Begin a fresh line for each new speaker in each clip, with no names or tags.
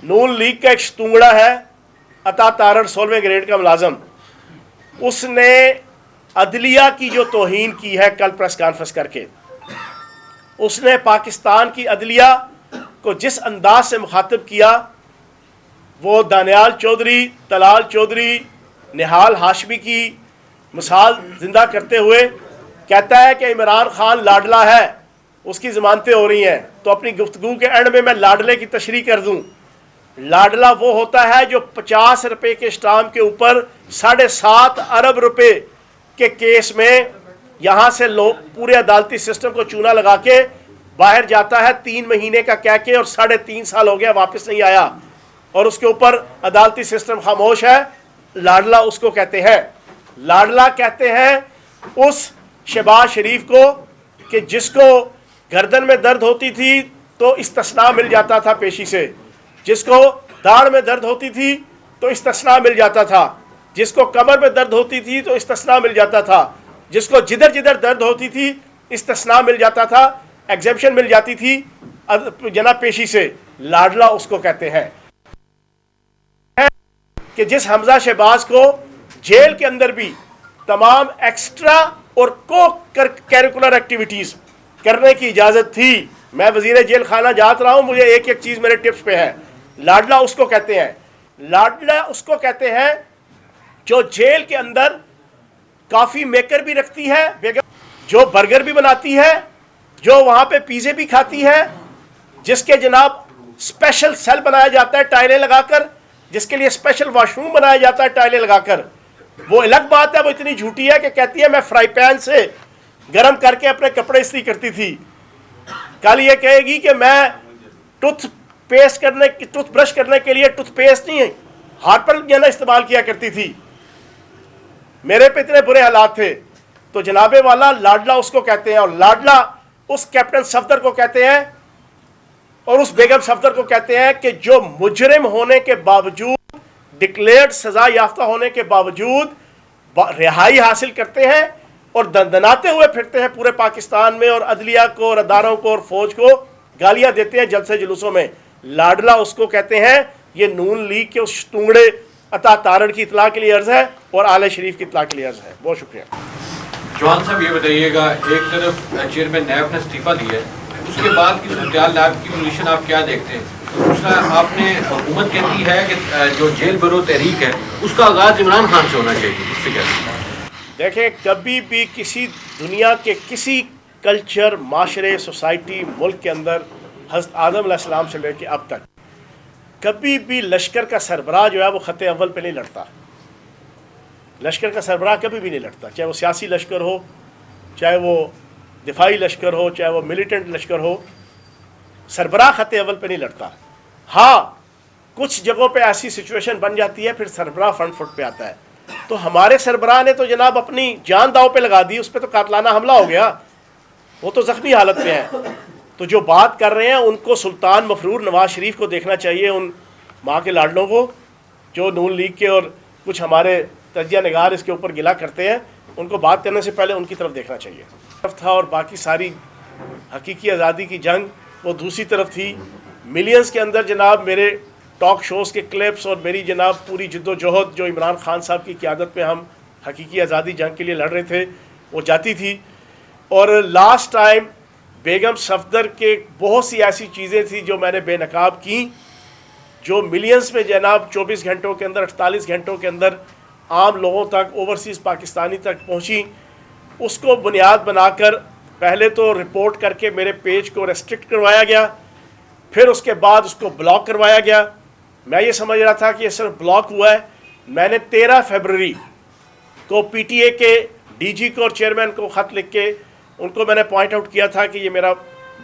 नून league का एक शतूंगड़ा है अता तारड़ 16वें ग्रेड का मुलाजम, उसने अदलिया की जो तौहीन की है कल प्रेस कॉन्फ्रेंस करके, उसने पाकिस्तान की अदलिया को जिस अंदाज से मुखातिब किया, वो दानियाल चौधरी, तलाल चौधरी, निहाल हाशमी की मिसाल जिंदा करते हुए कहता है कि इमरान खान लाडला है, उसकी ज़मानतें हो रही हैं। तो अपनी गुफ्तगू के एंड में मैं लाडले की तशरीह कर दूं। लाडला वो होता है जो 50 रुपए के स्टाम्प के ऊपर 7.5 अरब रुपए के केस में यहाँ से लोग पूरे अदालती सिस्टम को चूना लगा के बाहर जाता है, 3 महीने का कह के, और 3.5 साल हो गया वापस नहीं आया, और उसके ऊपर अदालती सिस्टम खामोश है। लाडला उसको कहते हैं। लाडला कहते हैं उस शहबाज शरीफ को कि जिसको गर्दन में दर्द होती थी तो इस्तिस्ना मिल जाता था पेशी से, जिसको दाढ़ में दर्द होती थी तो इस्तिस्ना मिल जाता था, जिसको कमर में दर्द होती थी तो इस्तिस्ना मिल जाता था, जिसको जिधर जिधर दर्द होती थी इस्तिस्ना मिल जाता था, एग्जेम्पशन मिल जाती थी जनाब पेशी से। लाडला उसको कहते हैं कि जिस हमजा शहबाज को जेल के अंदर भी तमाम एक्स्ट्रा और को कैरिकुलर एक्टिविटीज करने की इजाजत थी। मैं वजीर जेल खाना जात रहा हूं, मुझे एक एक चीज मेरे टिप्स पे है। लाडला उसको कहते हैं। लाडला उसको कहते हैं जो जेल के अंदर कॉफी मेकर भी रखती है बेगम, जो बर्गर भी बनाती है, जो वहां पे पिज़्ज़े भी खाती है, जिसके जनाब स्पेशल सेल बनाया जाता है टाइलें लगाकर, जिसके लिए स्पेशल वॉशरूम बनाया जाता है टाइलें लगाकर। वो अलग बात है, वो इतनी झूठी है कि कहती है मैं फ्राई पैन से गर्म करके अपने कपड़े इस्त्री करती थी। कल ये कहेगी कि मैं टूथब्रश करने के लिए टूथपेस्ट नहीं हार्पर जना इस्तेमाल किया करती थी, मेरे पे इतने बुरे हालात थे। तो जनाबे वाला लाडला उसको कहते हैं, और लाडला उस कैप्टन सफदर को कहते हैं और उस बेगम सफदर को कहते हैं कि जो मुजरिम होने के बावजूद, डिक्लेयर्ड सजा याफ्ता होने के बावजूद रिहाई हासिल करते हैं और दंदनाते हुए फिरते हैं पूरे पाकिस्तान में, और अदलिया को और अदारों को और फौज को गालियां देते हैं जलसे जुलूसों में। लाडला उसको कहते हैं। ये नून लीग के उस टुंगड़े अता तारड़ की इतला के लिए अर्ज है और आले शरीफ की इतला के लिए अर्ज है। बहुत शुक्रिया।
जवान साहब ये बताइएगा, एक तरफ चेयरमैन नैब ने इस्तीफा दिया है, उसके बाद की सूरत नैब की पोजीशन आप क्या देखते हैं? दूसरा, आपने हुकूमत कहती है कि जो जेल बरो तहरीक है उसका आगाज़ इमरान खान से होना चाहिए, इससे क्या?
देखें, कभी भी किसी दुनिया के किसी कल्चर, माशरे, सोसाइटी, मुल्क के अंदर हज़रत आदम अलैहिस्सलाम से लेकर अब तक कभी भी लश्कर का सरबराह जो है वो ख़त अव्वल पे नहीं लड़ता। लश्कर का सरबराह कभी भी नहीं लड़ता, चाहे वो सियासी लश्कर हो, चाहे वो दिफाई लश्कर हो, चाहे वो मिलिटेंट लश्कर हो, सरबराह ख़त अव्वल पे नहीं लड़ता। हाँ, कुछ जगहों पे ऐसी सिचुएशन बन जाती है फिर सरबराह फ्रंट फुट पे आता है। तो हमारे सरबराह ने तो जनाब अपनी जान दाव पे लगा दी, उस पर तो कातलाना हमला हो गया, वो तो ज़ख्मी हालत में है। तो जो बात कर रहे हैं उनको सुल्तान मफरूर नवाज शरीफ को देखना चाहिए, उन माँ के लाडलों को जो नून लीग के और कुछ हमारे तजिया निगार इसके ऊपर गिला करते हैं, उनको बात करने से पहले उनकी तरफ देखना चाहिए। था और बाकी सारी हकीकी आज़ादी की जंग वो दूसरी तरफ थी। मिलियंस के अंदर जनाब मेरे टॉक शोज़ के क्लिप्स और मेरी जनाब पूरी जिद्दोजहद जो इमरान खान साहब की क़यादत में हम हकीकी आज़ादी जंग के लिए लड़ रहे थे वो जाती थी। और लास्ट टाइम बेगम सफदर के बहुत सी ऐसी चीज़ें थी जो मैंने बेनकाब की, जो मिलियंस में जनाब 24 घंटों के अंदर, 48 घंटों के अंदर आम लोगों तक, ओवरसीज़ पाकिस्तानी तक पहुँची। उसको बुनियाद बनाकर पहले तो रिपोर्ट करके मेरे पेज को रेस्ट्रिक्ट करवाया गया, फिर उसके बाद उसको ब्लॉक करवाया गया। मैं ये समझ रहा था कि ये सिर्फ ब्लॉक हुआ है। मैंने 13 फरवरी को पीटीए के डीजी को और चेयरमैन को ख़त लिख के उनको मैंने पॉइंट आउट किया था कि ये मेरा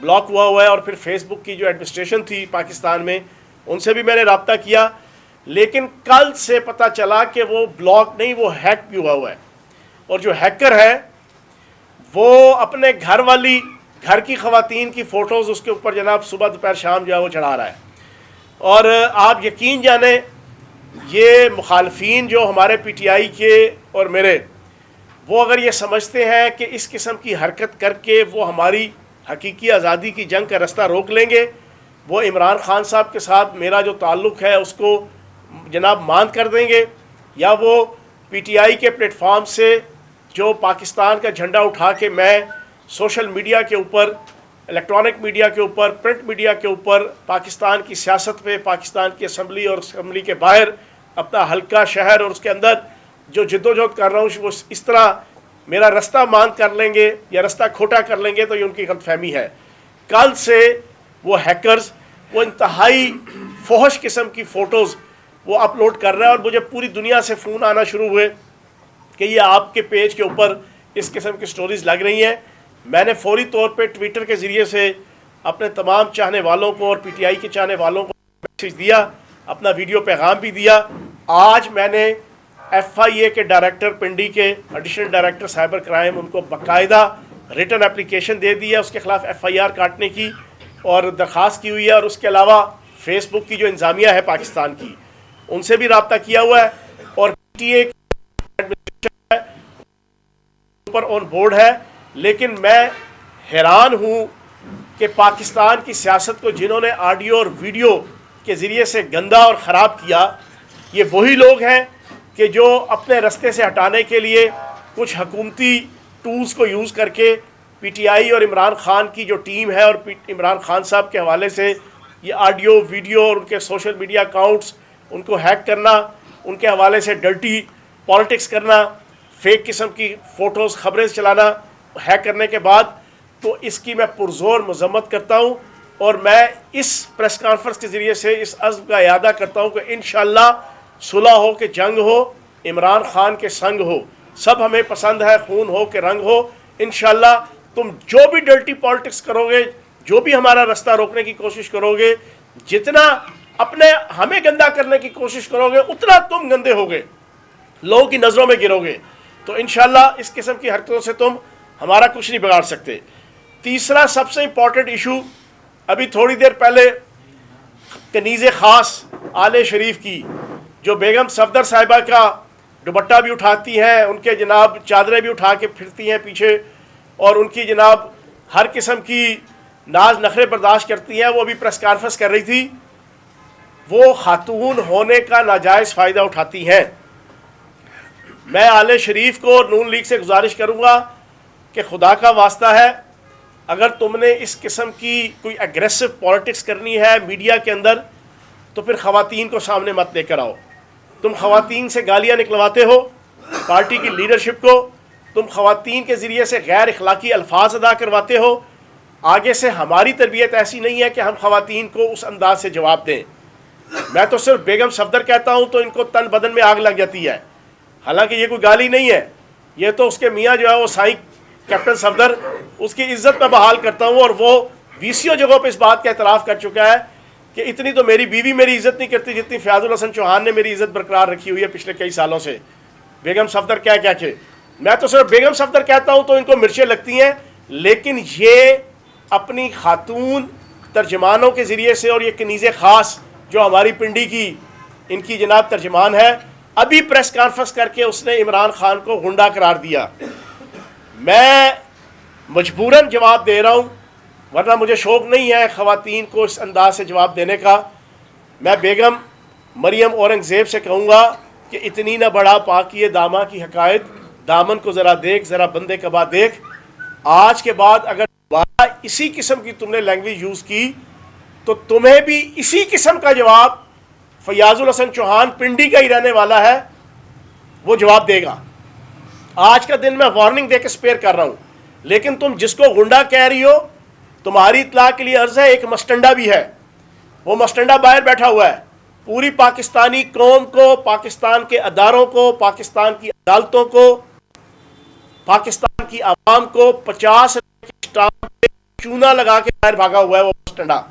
ब्लॉक हुआ है। और फिर फेसबुक की जो एडमिनिस्ट्रेशन थी पाकिस्तान में उनसे भी मैंने रब्ता किया, लेकिन कल से पता चला कि वो ब्लॉक नहीं, वो हैक भी हुआ है। और जो हैकर है वो अपने घर की ख़वातीन की फ़ोटोज़ उसके ऊपर जनाब सुबह दोपहर शाम जो है वो चढ़ा रहा है। और आप यकीन जाने ये मुखालफीन जो हमारे पीटीआई के और मेरे, वो अगर ये समझते हैं कि इस किस्म की हरकत करके वो हमारी हकीकी आज़ादी की जंग का रास्ता रोक लेंगे, वो इमरान खान साहब के साथ मेरा जो ताल्लुक़ है उसको जनाब मांद कर देंगे, या वो पीटीआई के प्लेटफॉर्म से जो पाकिस्तान का झंडा उठा के मैं सोशल मीडिया के ऊपर, इलेक्ट्रॉनिक मीडिया के ऊपर, प्रिंट मीडिया के ऊपर पाकिस्तान की सियासत पे, पाकिस्तान की असम्बली और असम्बली के बाहर अपना हल्का, शहर और उसके अंदर जो जद्दोजहद कर रहा हूँ वो इस तरह मेरा रास्ता मांद कर लेंगे या रास्ता खोटा कर लेंगे, तो ये उनकी गलतफहमी है। कल से वो हैकर्स वो इंतहाई फोहश किस्म की फ़ोटोज़ वो अपलोड कर रहा है, और मुझे पूरी दुनिया से फ़ोन आना शुरू हुए कि ये आपके पेज के ऊपर इस किस्म की स्टोरीज़ लग रही हैं। मैंने फौरी तौर पे ट्विटर के ज़रिए से अपने तमाम चाहने वालों को और पीटीआई के चाहने वालों को मैसेज दिया, अपना वीडियो पैगाम भी दिया। आज मैंने FIA के डायरेक्टर पिंडी के एडिशनल डायरेक्टर साइबर क्राइम, उनको बाकायदा रिटन एप्लीकेशन दे दी है उसके ख़िलाफ़ FIR काटने की और दरख्वास्त की हुई है। और उसके अलावा फेसबुक की जो इंतज़ामिया है पाकिस्तान की, उनसे भी रब्ता किया हुआ है, और PTA ऊपर ऑन बोर्ड है। लेकिन मैं हैरान हूँ कि पाकिस्तान की सियासत को जिन्होंने ऑडियो और वीडियो के ज़रिए से गंदा और ख़राब किया, ये वही लोग हैं कि जो अपने रास्ते से हटाने के लिए कुछ हुकूमती टूल्स को यूज़ करके पीटीआई और इमरान खान की जो टीम है और इमरान खान साहब के हवाले से ये ऑडियो, वीडियो और उनके सोशल मीडिया अकाउंट्स उनको हैक करना, उनके हवाले से डर्टी पॉलिटिक्स करना, फेक किस्म की फ़ोटोज़, ख़बरें चलाना, हैक करने के बाद, तो इसकी मैं पुरज़ोर मज़म्मत करता हूँ। और मैं इस प्रेस कॉन्फ्रेंस के ज़रिए से इस अज़्म का इरादा करता हूँ कि इंशाअल्लाह सुलह हो कि जंग हो, इमरान खान के संग हो, सब हमें पसंद है, खून हो कि रंग हो। इंशाअल्लाह तुम जो भी डर्टी पॉलिटिक्स करोगे, जो भी हमारा रास्ता रोकने की कोशिश करोगे, जितना अपने हमें गंदा करने की कोशिश करोगे, उतना तुम गंदे होगे, लोगों की नज़रों में गिरोगे। तो इंशाअल्लाह इस किस्म की हरकतों से तुम हमारा कुछ नहीं बिगाड़ सकते। तीसरा सबसे इम्पॉर्टेंट इशू, अभी थोड़ी देर पहले कनीज़े ख़ास आले शरीफ की जो बेगम सफदर साहिबा का दुपट्टा भी उठाती हैं, उनके जनाब चादरें भी उठा के फिरती हैं पीछे, और उनकी जनाब हर किस्म की नाज नखरे बर्दाश्त करती हैं, वो अभी प्रेस कॉन्फ्रेंस कर रही थी। वो खातून होने का नाजायज़ फ़ायदा उठाती हैं। मैं आले शरीफ को नून लीग से गुजारिश करूँगा कि खुदा का वास्ता है, अगर तुमने इस किस्म की कोई एग्रेसिव पॉलिटिक्स करनी है मीडिया के अंदर, तो फिर ख़वातीन को सामने मत लेकर आओ। तुम ख़वातीन से गालियाँ निकलवाते हो, पार्टी की लीडरशिप को तुम ख़वातीन के ज़रिए से गैर अखलाकी अल्फाज अदा करवाते हो। आगे से हमारी तरबियत ऐसी नहीं है कि हम ख़वातीन को उस अंदाज से जवाब दें। मैं तो सिर्फ बेगम सफदर कहता हूँ तो इनको तन बदन में आग लग जाती है, हालांकि ये कोई गाली नहीं है, ये तो उसके मियाँ जो है वो साईं कैप्टन सफदर, उसकी इज्जत में बहाल करता हूँ। और वो 20 जगहों पे इस बात का एतराफ़ कर चुका है कि इतनी तो मेरी बीवी मेरी इज़्ज़त नहीं करती जितनी फ़याज़ुल हसन चौहान ने मेरी इज़्ज़त बरकरार रखी हुई है पिछले कई सालों से। बेगम सफदर क्या क्या के, मैं तो सिर्फ बेगम सफदर कहता हूँ तो इनको मिर्चें लगती हैं, लेकिन ये अपनी खातून तर्जमानों के ज़रिए से, और ये कनीज़े ख़ास जो हमारी पिंडी की इनकी जनाब तर्जमान है, अभी प्रेस कॉन्फ्रेंस करके उसने इमरान खान को गुंडा करार दिया। मैं मजबूरन जवाब दे रहा हूँ, वरना मुझे शौक़ नहीं है ख़वातीन को इस अंदाज से जवाब देने का। मैं बेगम मरियम औरंगज़ेब से कहूँगा कि इतनी न बड़ा पाकिए दामा की हकायत, दामन को ज़रा देख, ज़रा बंदे कबा देख। आज के बाद अगर दोबारा इसी किस्म की तुमने लैंग्वेज यूज़ की तो तुम्हें भी इसी किस्म का जवाब फ़याज़ुल हसन चौहान पिंडी का ही रहने वाला है, वो जवाब देगा। आज का दिन मैं वार्निंग दे के स्पेयर कर रहा हूँ, लेकिन तुम जिसको गुंडा कह रही हो, तुम्हारी इत्तला के लिए अर्ज़ है, एक मस्टंडा भी है, वो मस्टंडा बाहर बैठा हुआ है। पूरी पाकिस्तानी कौम को, पाकिस्तान के अदारों को, पाकिस्तान की अदालतों को, पाकिस्तान की आवाम को 50 स्टाम्प पे चूना लगा के बाहर भागा हुआ है वो मस्टंडा।